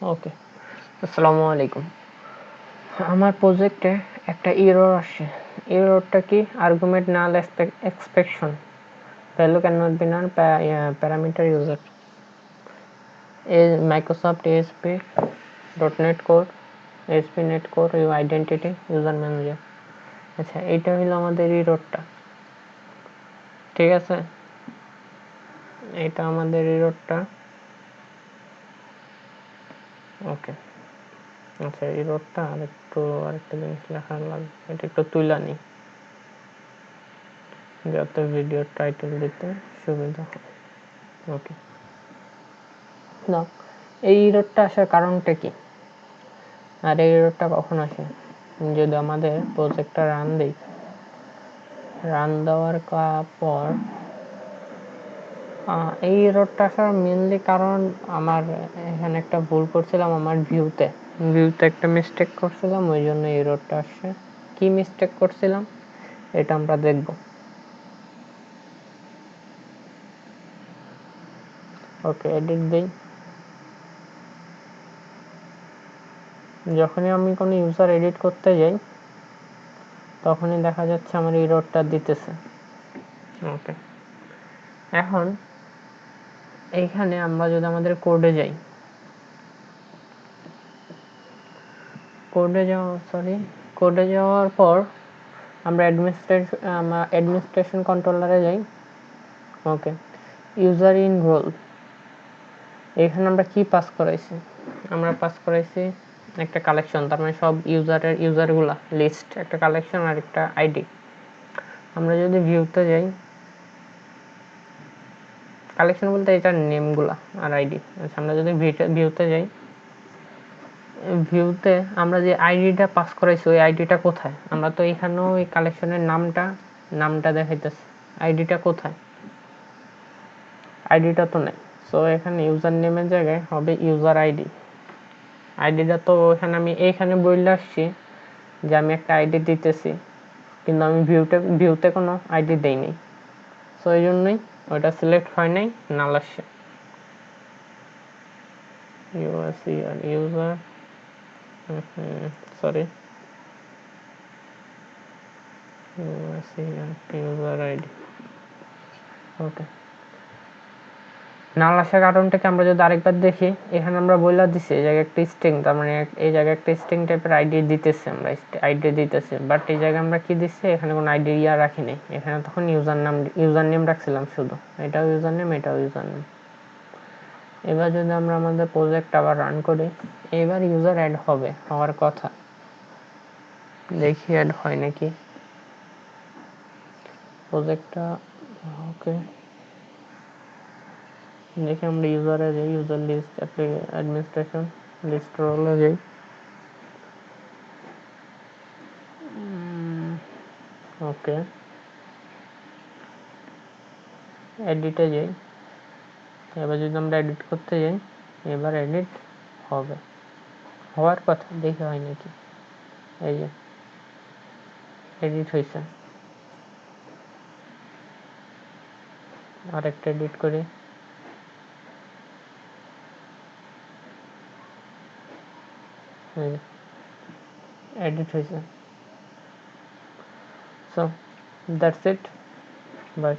ওকে, আসসালামু আলাইকুম। আমার প্রজেক্টে একটা এরর আসে। এররটা কি? Argument null exception value can not be null parameter user is Microsoft ASP.NET Core ASP.NET Core Identity User Manager। আচ্ছা, এইটা হলো আমাদের এররটা, ঠিক আছে? এটা আমাদের এররটা। ওকে, আচ্ছা, এররটা আরেকটা জিনিস লেখা লাগবে, এটা একটু তুলে নিই যাতে ভিডিও টাইটেল দিতে সুবিধা হয়। ওকে, না, এই এররটা আসার কারণটা কি, আর এই এররটা কখন আসে? যদি আমাদের প্রজেক্টটা রান দেই, রান দেওয়ার পর এই এররটা আসার মেনলি কারণ আমার এখানে একটা ভুল করছিলাম, আমার ভিউতে একটা মিস্টেক করছিলাম, ওই জন্য এররটা আসছে। কি মিস্টেক করছিলাম এটা আমরা দেখব। ওকে, এডিট দেই। যখনই আমি কোনো ইউজার এডিট করতে যাই তখনই দেখা যাচ্ছে আমার এররটা দিতেছে। ওকে, এখন এইখানে আমরা যদি আমাদের কোডে যাই, কোডে যাওয়ার পর আমরা অ্যাডমিনিস্ট্রেশন কন্ট্রোলারে যাই। ওকে, ইউজার ইন রোল, এখানে আমরা কি পাস করাইছি? আমরা পাস করাইছি একটা কালেকশন, তার মানে সব ইউজারগুলা লিস্ট, একটা কালেকশন আর একটা আইডি। আমরা যদি ভিউতে যাই, কালেকশন বলতে এটার নেমগুলা আর আইডি। আচ্ছা, আমরা যদি ভিউতে যাই, ভিউতে আমরা যে আইডিটা পাস করাইছি ওই আইডিটা কোথায়? আমরা তো এখানেও ওই কালেকশনের নামটা দেখাইতেছে, আইডিটা কোথায়? আইডিটা তো নেই। সো এখানে ইউজার নেমের জায়গায় হবে ইউজার আইডি। আইডিটা তো আমি এইখানে বলে আসছি যে আমি একটা আইডি দিতেছি, কিন্তু আমি ভিউতে কোনো আইডি দেইনি। সো এই জন্যই ওইটা সিলেক্ট হয় নাই, নাল আসছে। User sorry user ID. Okay, null আসার কারণটাকে আমরা যদি আরেকবার দেখি, এখানে আমরা বইলা দিছি এই জায়গায় একটা স্ট্রিং, তার মানে এই জায়গায় একটা স্ট্রিং টাইপের আইডি দিতেছি, আমরা আইডি দিতেছি, বাট এই জায়গায় আমরা কি দিচ্ছি, এখানে কোনো আইডি রাখি নাই। এখানে তখন ইউজার নেম রাখছিলাম শুধু, এটাও ইউজার নেম, এটাও ইউজার নেম। এবার যদি আমরা আমাদের প্রজেক্ট আবার রান করি, এবার ইউজার অ্যাড হওয়ার কথা, দেখি অ্যাড হয় নাকি প্রজেক্টটা। ওকে, দেখি আমরা ইউজারে যাই, ইউজার লিস্ট অ্যাডমিনিস্ট্রেশন লিস্ট রোলে যাই। ওকে, এডিটে যাই। এবার যদি আমরা এডিট করতে যাই, এবার এডিট হওয়ার কথা, দেখি হয় নাকি। এই যে এডিট হয়েছে, আরেকটা এডিট করি। এডিট হয়েছে। So that's it, by.